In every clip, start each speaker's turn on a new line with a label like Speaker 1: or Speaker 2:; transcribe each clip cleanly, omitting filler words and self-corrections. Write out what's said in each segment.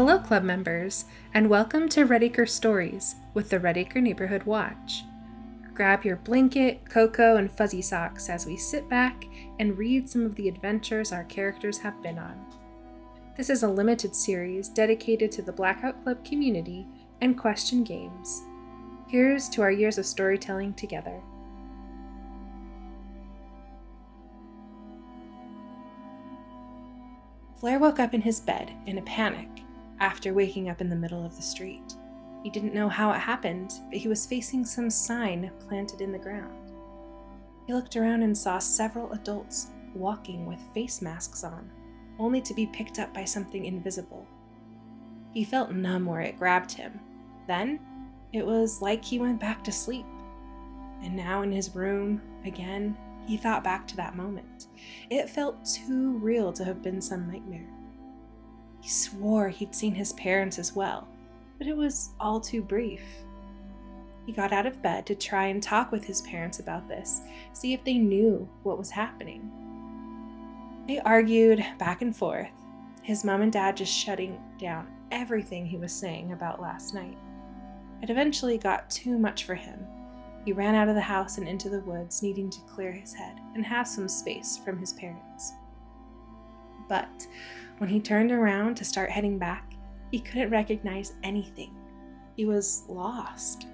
Speaker 1: Hello, club members, and welcome to Redacre Stories with the Redacre Neighborhood Watch. Grab your blanket, cocoa, and fuzzy socks as we sit back and read some of the adventures our characters have been on. This is a limited series dedicated to the Blackout Club community and question games. Here's to our years of storytelling together. Flair woke up in his bed in a panic after waking up in the middle of the street. He didn't know how it happened, but he was facing some sign planted in the ground. He looked around and saw several adults walking with face masks on, only to be picked up by something invisible. He felt numb where it grabbed him. Then, it was like he went back to sleep. And now in his room, again, he thought back to that moment. It felt too real to have been some nightmare. He swore he'd seen his parents as well, but it was all too brief. He got out of bed to try and talk with his parents about this, see if they knew what was happening. They argued back and forth, his mom and dad just shutting down everything he was saying about last night. It eventually got too much for him. He ran out of the house and into the woods, needing to clear his head and have some space from his parents. But when he turned around to start heading back, he couldn't recognize anything. He was lost.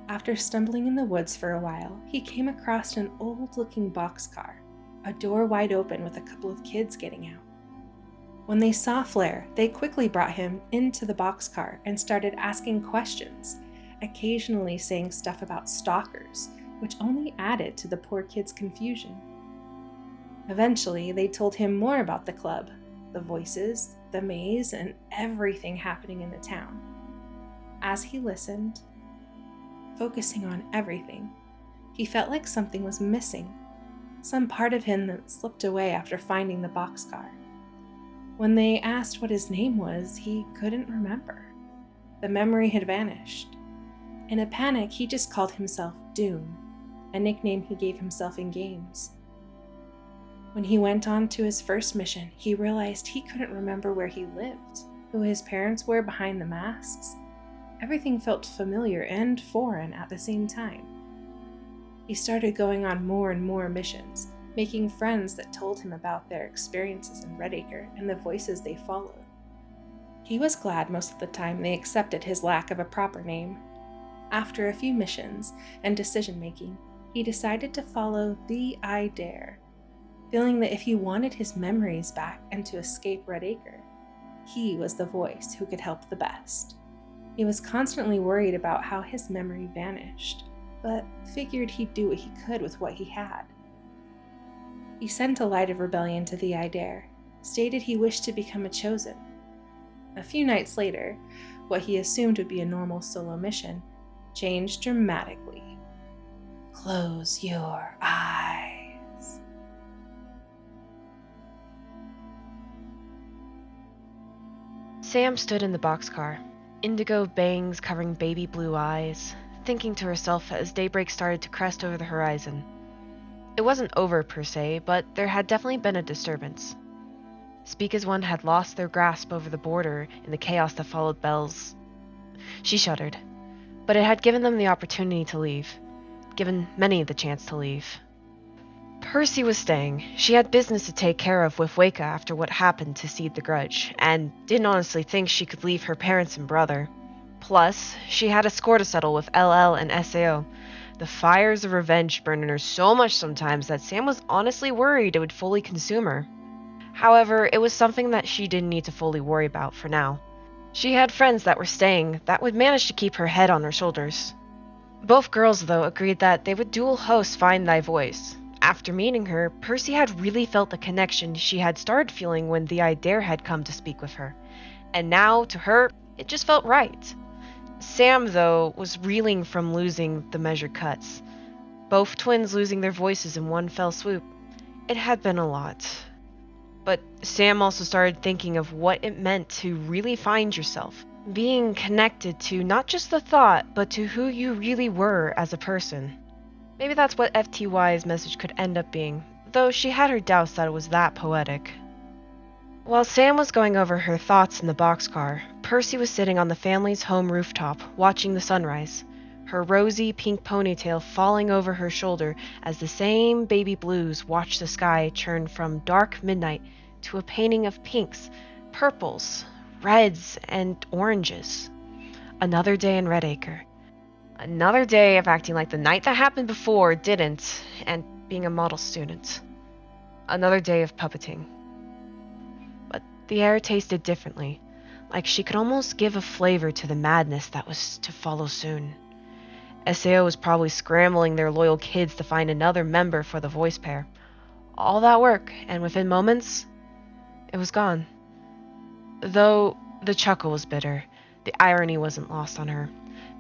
Speaker 1: After stumbling in the woods for a while, he came across an old-looking boxcar, a door wide open with a couple of kids getting out. When they saw Flair, they quickly brought him into the boxcar and started asking questions, occasionally saying stuff about stalkers, which only added to the poor kid's confusion. Eventually, they told him more about the club, the voices, the maze, and everything happening in the town. As he listened, focusing on everything, he felt like something was missing, some part of him that slipped away after finding the boxcar. When they asked what his name was, he couldn't remember. The memory had vanished. In a panic, he just called himself Doom, a nickname he gave himself in games. When he went on to his first mission, he realized he couldn't remember where he lived, who his parents were behind the masks. Everything felt familiar and foreign at the same time. He started going on more and more missions, making friends that told him about their experiences in Redacre and the voices they followed. He was glad most of the time they accepted his lack of a proper name. After a few missions and decision-making, he decided to follow the I Dare, feeling that if he wanted his memories back and to escape Redacre, he was the voice who could help the best. He was constantly worried about how his memory vanished, but figured he'd do what he could with what he had. He sent a light of rebellion to the I Dare, stated he wished to become a chosen. A few nights later, what he assumed would be a normal solo mission changed dramatically. Close your eyes.
Speaker 2: Sam stood in the boxcar, indigo bangs covering baby blue eyes, thinking to herself as daybreak started to crest over the horizon. It wasn't over per se, but there had definitely been a disturbance. Speak as one had lost their grasp over the border in the chaos that followed Belle's. She shuddered, but it had given them the opportunity to leave, given many the chance to leave. Percy was staying. She had business to take care of with Waka after what happened to seed the grudge, and didn't honestly think she could leave her parents and brother. Plus, she had a score to settle with LL and SAO. The fires of revenge burned in her so much sometimes that Sam was honestly worried it would fully consume her. However, it was something that she didn't need to fully worry about for now. She had friends that were staying that would manage to keep her head on her shoulders. Both girls, though, agreed that they would dual host Find Thy Voice. After meeting her, Percy had really felt the connection she had started feeling when the I Dare had come to speak with her. And now, to her, it just felt right. Sam, though, was reeling from losing the measured cuts. Both twins losing their voices in one fell swoop. It had been a lot. But Sam also started thinking of what it meant to really find yourself, being connected to not just the thought, but to who you really were as a person. Maybe that's what FTY's message could end up being, though she had her doubts that it was that poetic. While Sam was going over her thoughts in the boxcar, Percy was sitting on the family's home rooftop, watching the sunrise, her rosy pink ponytail falling over her shoulder as the same baby blues watched the sky turn from dark midnight to a painting of pinks, purples, reds, and oranges. Another day in Redacre. Another day of acting like the night that happened before didn't, and being a model student. Another day of puppeting. But the air tasted differently, like she could almost give a flavor to the madness that was to follow soon. SAO was probably scrambling their loyal kids to find another member for the voice pair. All that work, and within moments, it was gone. Though the chuckle was bitter, the irony wasn't lost on her.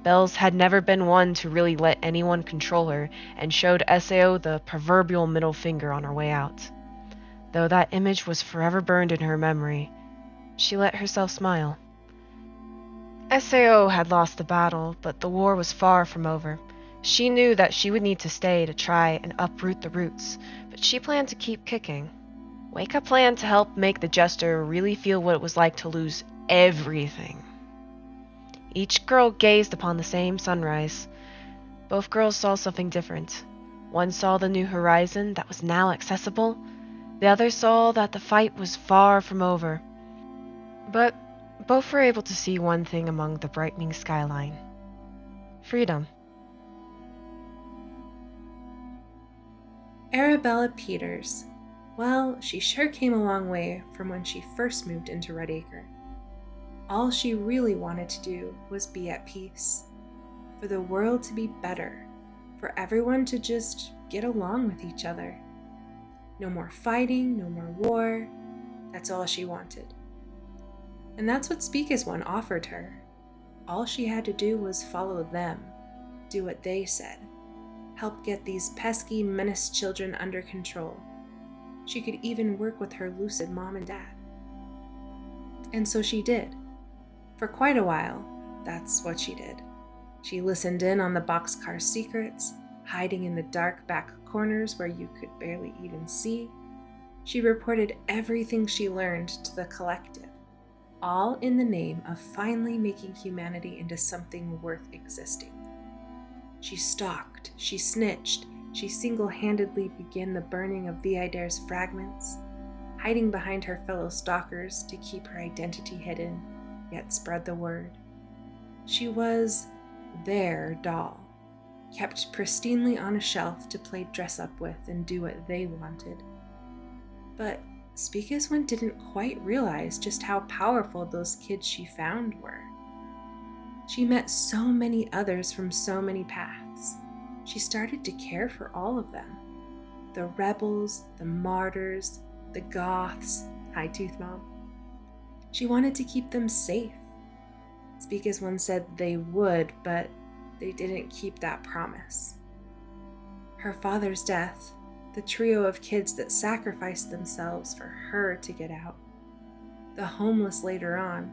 Speaker 2: Bells had never been one to really let anyone control her, and showed SAO the proverbial middle finger on her way out. Though that image was forever burned in her memory, she let herself smile. SAO had lost the battle, but the war was far from over. She knew that she would need to stay to try and uproot the roots, but she planned to keep kicking. Wake-up planned to help make the Jester really feel what it was like to lose everything. Each girl gazed upon the same sunrise. Both girls saw something different. One saw the new horizon that was now accessible. The other saw that the fight was far from over. But both were able to see one thing among the brightening skyline. Freedom.
Speaker 1: Arabella Peters. Well, she sure came a long way from when she first moved into Redacre. All she really wanted to do was be at peace, for the world to be better, for everyone to just get along with each other. No more fighting, no more war. That's all she wanted. And that's what Speak as One offered her. All she had to do was follow them, do what they said, help get these pesky, menaced children under control. She could even work with her lucid mom and dad. And so she did. For quite a while, that's what she did. She listened in on the boxcar's secrets, hiding in the dark back corners where you could barely even see. She reported everything she learned to the collective, all in the name of finally making humanity into something worth existing. She stalked, she snitched, she single-handedly began the burning of Vidare's fragments, hiding behind her fellow stalkers to keep her identity hidden, yet spread the word. She was their doll, kept pristinely on a shelf to play dress-up with and do what they wanted. But Speak as One didn't quite realize just how powerful those kids she found were. She met so many others from so many paths. She started to care for all of them. The rebels, the martyrs, the goths, hi Tooth Mom. She wanted to keep them safe. Speak as One said they would, but they didn't keep that promise. Her father's death, the trio of kids that sacrificed themselves for her to get out, the homeless later on,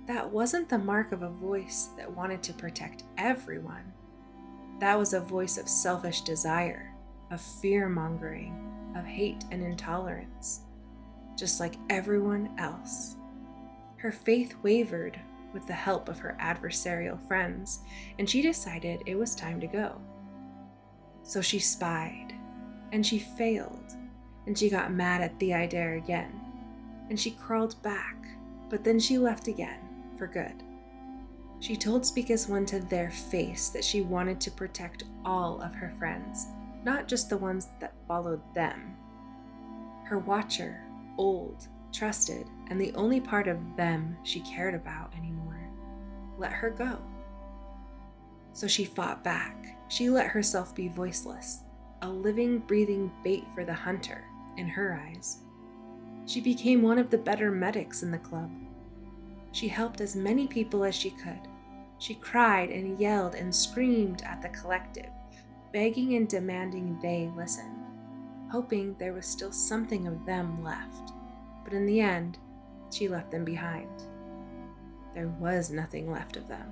Speaker 1: that wasn't the mark of a voice that wanted to protect everyone. That was a voice of selfish desire, of fear-mongering, of hate and intolerance, just like everyone else. Her faith wavered with the help of her adversarial friends, and she decided it was time to go. So she spied, and she failed, and she got mad at Vidaire again, and she crawled back, but then she left again, for good. She told Speak as One to their face that she wanted to protect all of her friends, not just the ones that followed them. Her watcher, old, trusted, and the only part of them she cared about anymore, let her go. So she fought back. She let herself be voiceless, a living, breathing bait for the hunter, in her eyes. She became one of the better medics in the club. She helped as many people as she could. She cried and yelled and screamed at the collective, begging and demanding they listen, hoping there was still something of them left. But in the end, she left them behind. There was nothing left of them,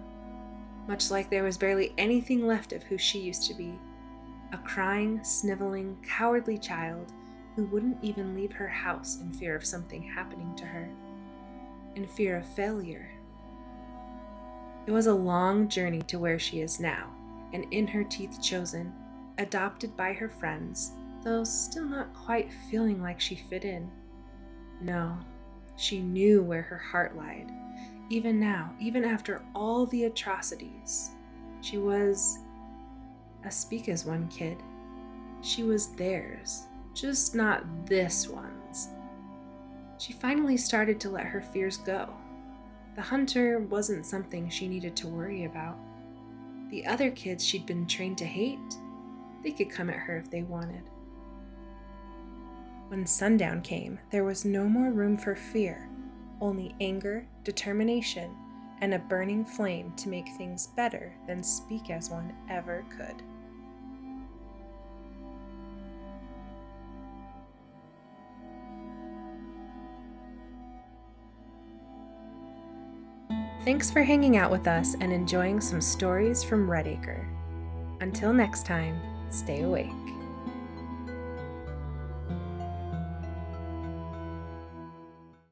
Speaker 1: much like there was barely anything left of who she used to be, a crying, sniveling, cowardly child who wouldn't even leave her house in fear of something happening to her, in fear of failure. It was a long journey to where she is now, and in her teeth chosen, adopted by her friends, though still not quite feeling like she fit in. No, she knew where her heart lied. Even now, even after all the atrocities, she was a Speak as One kid. She was theirs, just not this one's. She finally started to let her fears go. The hunter wasn't something she needed to worry about. The other kids she'd been trained to hate, they could come at her if they wanted. When sundown came, there was no more room for fear, only anger, determination, and a burning flame to make things better than Speak as One ever could. Thanks for hanging out with us and enjoying some stories from Redacre. Until next time, stay awake.